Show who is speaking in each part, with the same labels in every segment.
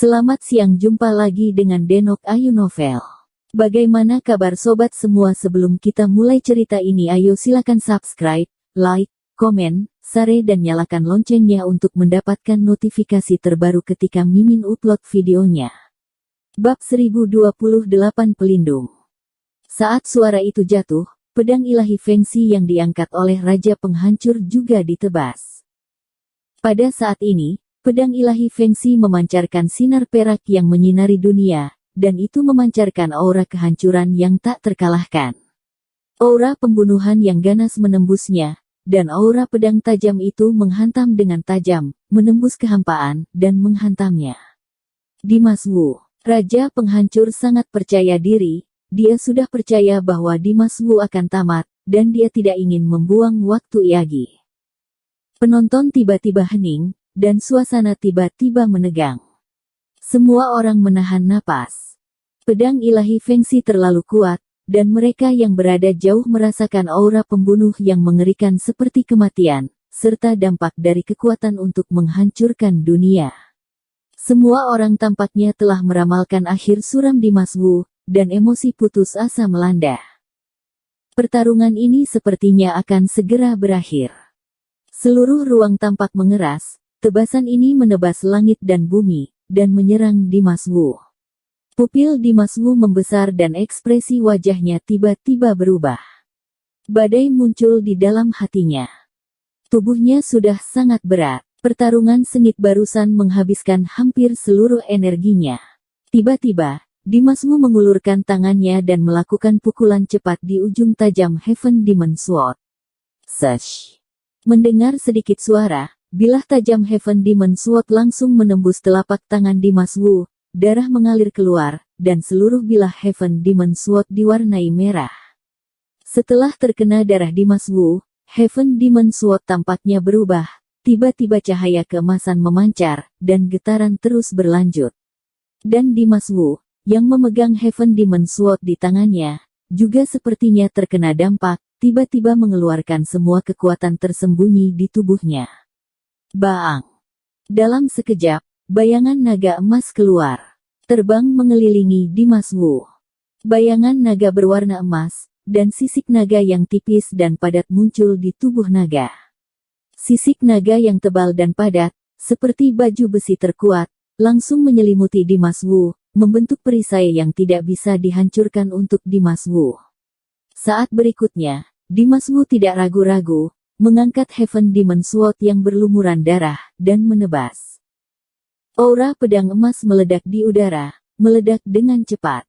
Speaker 1: Selamat siang, jumpa lagi dengan Denok Ayu Novel. Bagaimana kabar sobat semua? Sebelum kita mulai cerita ini, ayo silakan subscribe, like, komen, share dan nyalakan loncengnya untuk mendapatkan notifikasi terbaru ketika Mimin upload videonya. Bab 1028 Pelindung. Saat suara itu jatuh, pedang ilahi Fengxi yang diangkat oleh Raja Penghancur juga ditebas. Pada saat ini, pedang ilahi Fengxi memancarkan sinar perak yang menyinari dunia, dan itu memancarkan aura kehancuran yang tak terkalahkan. Aura pembunuhan yang ganas menembusnya, dan aura pedang tajam itu menghantam dengan tajam, menembus kehampaan, dan menghantamnya. Dimas Wu, Raja Penghancur sangat percaya diri, dia sudah percaya bahwa Dimas Wu akan tamat, dan dia tidak ingin membuang waktu lagi. Penonton tiba-tiba hening, dan suasana tiba-tiba menegang. Semua orang menahan napas. Pedang ilahi Fengxi terlalu kuat, dan mereka yang berada jauh merasakan aura pembunuh yang mengerikan seperti kematian, serta dampak dari kekuatan untuk menghancurkan dunia. Semua orang tampaknya telah meramalkan akhir suram Dimas Wu, dan emosi putus asa melanda. Pertarungan ini sepertinya akan segera berakhir. Seluruh ruang tampak mengeras. Tebasan ini menebas langit dan bumi, dan menyerang Dimas Wu. Pupil Dimas Wu membesar dan ekspresi wajahnya tiba-tiba berubah. Badai muncul di dalam hatinya. Tubuhnya sudah sangat berat. Pertarungan sengit barusan menghabiskan hampir seluruh energinya. Tiba-tiba, Dimas Wu mengulurkan tangannya dan melakukan pukulan cepat di ujung tajam Heaven Demon Sword. Sesh! Mendengar sedikit suara, bilah tajam Heaven Demon Sword langsung menembus telapak tangan Dimas Wu, darah mengalir keluar, dan seluruh bilah Heaven Demon Sword diwarnai merah. Setelah terkena darah Dimas Wu, Heaven Demon Sword tampaknya berubah, tiba-tiba cahaya keemasan memancar, dan getaran terus berlanjut. Dan Dimas Wu, yang memegang Heaven Demon Sword di tangannya, juga sepertinya terkena dampak, tiba-tiba mengeluarkan semua kekuatan tersembunyi di tubuhnya. Baang! Dalam sekejap, bayangan naga emas keluar. Terbang mengelilingi Dimas Wu. Bayangan naga berwarna emas, dan sisik naga yang tipis dan padat muncul di tubuh naga. Sisik naga yang tebal dan padat, seperti baju besi terkuat, langsung menyelimuti Dimas Wu, membentuk perisai yang tidak bisa dihancurkan untuk Dimas Wu. Saat berikutnya, Dimas Wu tidak ragu-ragu, mengangkat Heaven Demon Sword yang berlumuran darah, dan menebas. Aura pedang emas meledak di udara, meledak dengan cepat.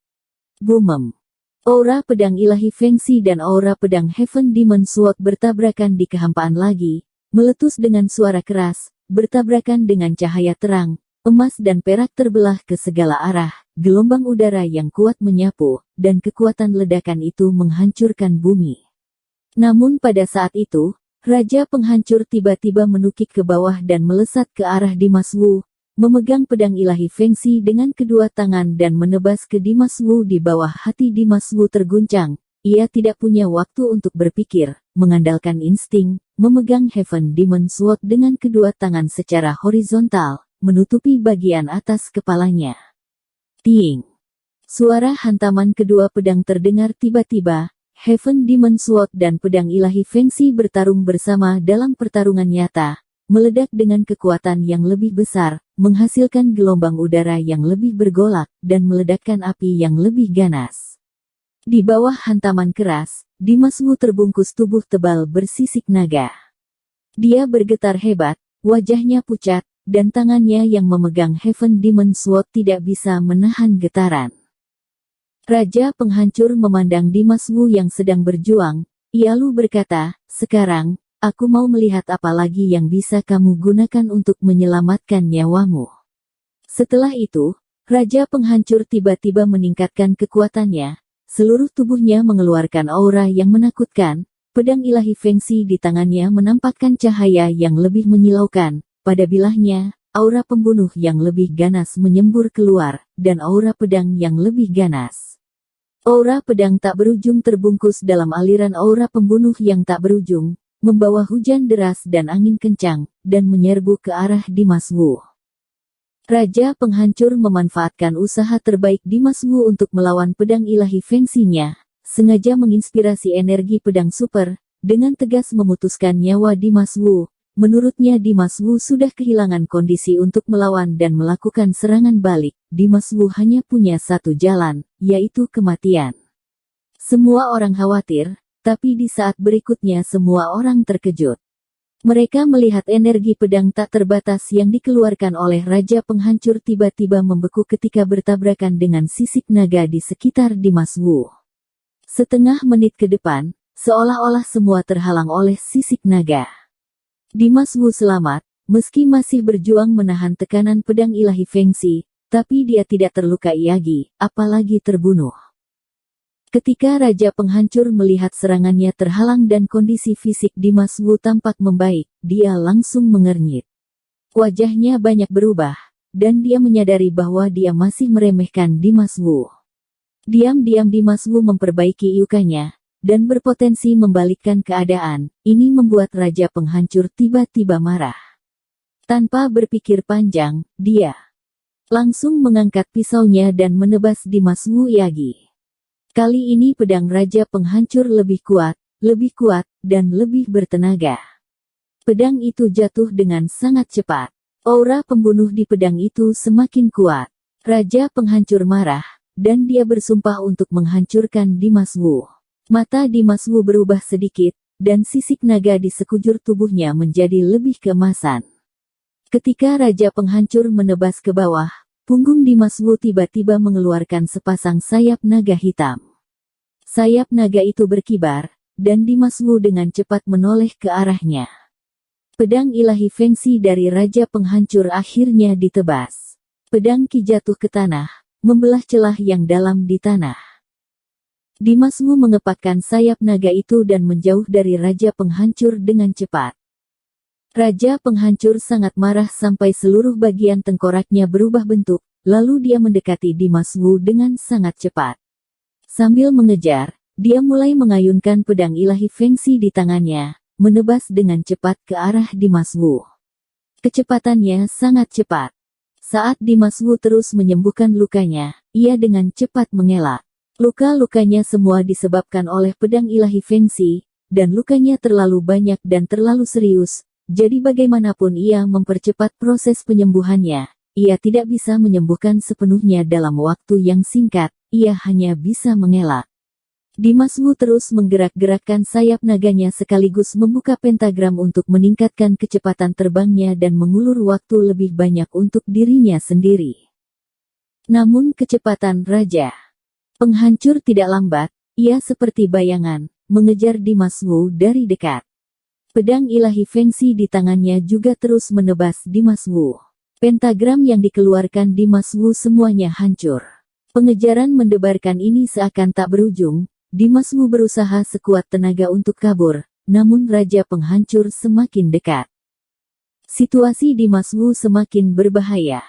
Speaker 1: Bumem. Aura pedang ilahi Fengxi dan aura pedang Heaven Demon Sword bertabrakan di kehampaan lagi, meletus dengan suara keras, bertabrakan dengan cahaya terang, emas dan perak terbelah ke segala arah, gelombang udara yang kuat menyapu, dan kekuatan ledakan itu menghancurkan bumi. Namun pada saat itu, Raja Penghancur tiba-tiba menukik ke bawah dan melesat ke arah Dimas Wu, memegang pedang ilahi Fengxi dengan kedua tangan dan menebas ke Dimas Wu. Di bawah hati Dimas Wu terguncang, ia tidak punya waktu untuk berpikir, mengandalkan insting, memegang Heaven Demon Sword dengan kedua tangan secara horizontal, menutupi bagian atas kepalanya. Ting! Suara hantaman kedua pedang terdengar tiba-tiba. Heaven Demon Sword dan pedang ilahi Fengxi bertarung bersama dalam pertarungan nyata, meledak dengan kekuatan yang lebih besar, menghasilkan gelombang udara yang lebih bergolak, dan meledakkan api yang lebih ganas. Di bawah hantaman keras, Dimas Wu terbungkus tubuh tebal bersisik naga. Dia bergetar hebat, wajahnya pucat, dan tangannya yang memegang Heaven Demon Sword tidak bisa menahan getaran. Raja Penghancur memandang Dimas Wu yang sedang berjuang, lalu berkata, "Sekarang, aku mau melihat apa lagi yang bisa kamu gunakan untuk menyelamatkan nyawamu." Setelah itu, Raja Penghancur tiba-tiba meningkatkan kekuatannya, seluruh tubuhnya mengeluarkan aura yang menakutkan, pedang ilahi Fengxi di tangannya menampakkan cahaya yang lebih menyilaukan, pada bilahnya, aura pembunuh yang lebih ganas menyembur keluar, dan aura pedang yang lebih ganas. Aura pedang tak berujung terbungkus dalam aliran aura pembunuh yang tak berujung, membawa hujan deras dan angin kencang, dan menyerbu ke arah Dimas Wu. Raja Penghancur memanfaatkan usaha terbaik Dimas Wu untuk melawan pedang ilahi Fengxinya, sengaja menginspirasi energi pedang super, dengan tegas memutuskan nyawa Dimas Wu. Menurutnya Dimas Wu sudah kehilangan kondisi untuk melawan dan melakukan serangan balik. Dimas Wu hanya punya satu jalan, yaitu kematian. Semua orang khawatir, tapi di saat berikutnya semua orang terkejut. Mereka melihat energi pedang tak terbatas yang dikeluarkan oleh Raja Penghancur tiba-tiba membeku ketika bertabrakan dengan sisik naga di sekitar Dimas Wu. Setengah menit ke depan, seolah-olah semua terhalang oleh sisik naga. Dimas Wu selamat, meski masih berjuang menahan tekanan pedang ilahi Fengxi, tapi dia tidak terluka lagi, apalagi terbunuh. Ketika Raja Penghancur melihat serangannya terhalang dan kondisi fisik Dimas Wu tampak membaik, dia langsung mengernyit. Wajahnya banyak berubah, dan dia menyadari bahwa dia masih meremehkan Dimas Wu. Diam-diam Dimas Wu memperbaiki yukanya, dan berpotensi membalikkan keadaan. Ini membuat Raja Penghancur tiba-tiba marah. Tanpa berpikir panjang, dia langsung mengangkat pisaunya dan menebas Dimas Wu lagi. Kali ini pedang Raja Penghancur lebih kuat, dan lebih bertenaga. Pedang itu jatuh dengan sangat cepat. Aura pembunuh di pedang itu semakin kuat. Raja Penghancur marah, dan dia bersumpah untuk menghancurkan Dimas Wu. Mata Dimas Wu berubah sedikit, dan sisik naga di sekujur tubuhnya menjadi lebih keemasan. Ketika Raja Penghancur menebas ke bawah, punggung Dimas Wu tiba-tiba mengeluarkan sepasang sayap naga hitam. Sayap naga itu berkibar, dan Dimas Wu dengan cepat menoleh ke arahnya. Pedang ilahi Fengxi dari Raja Penghancur akhirnya ditebas. Pedang Qi jatuh ke tanah, membelah celah yang dalam di tanah. Dimas Wu mengepakkan sayap naga itu dan menjauh dari Raja Penghancur dengan cepat. Raja Penghancur sangat marah sampai seluruh bagian tengkoraknya berubah bentuk, lalu dia mendekati Dimas Wu dengan sangat cepat. Sambil mengejar, dia mulai mengayunkan pedang ilahi Fengxi di tangannya, menebas dengan cepat ke arah Dimas Wu. Kecepatannya sangat cepat. Saat Dimas Wu terus menyembuhkan lukanya, ia dengan cepat mengelak. Luka-lukanya semua disebabkan oleh pedang ilahi Fengxi, dan lukanya terlalu banyak dan terlalu serius, jadi bagaimanapun ia mempercepat proses penyembuhannya, ia tidak bisa menyembuhkan sepenuhnya dalam waktu yang singkat, ia hanya bisa mengelak. Dimas Wu terus menggerak-gerakkan sayap naganya sekaligus membuka pentagram untuk meningkatkan kecepatan terbangnya dan mengulur waktu lebih banyak untuk dirinya sendiri. Namun kecepatan Raja Penghancur tidak lambat, ia seperti bayangan, mengejar Dimas Wu dari dekat. Pedang ilahi Fengxi di tangannya juga terus menebas Dimas Wu. Pentagram yang dikeluarkan Dimas Wu semuanya hancur. Pengejaran mendebarkan ini seakan tak berujung, Dimas Wu berusaha sekuat tenaga untuk kabur, namun Raja Penghancur semakin dekat. Situasi Dimas Wu semakin berbahaya.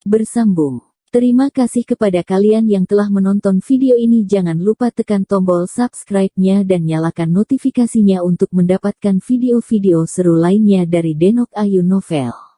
Speaker 1: Bersambung. Terima kasih kepada kalian yang telah menonton video ini. Jangan lupa tekan tombol subscribe-nya dan nyalakan notifikasinya untuk mendapatkan video-video seru lainnya dari Denok Ayu Novel.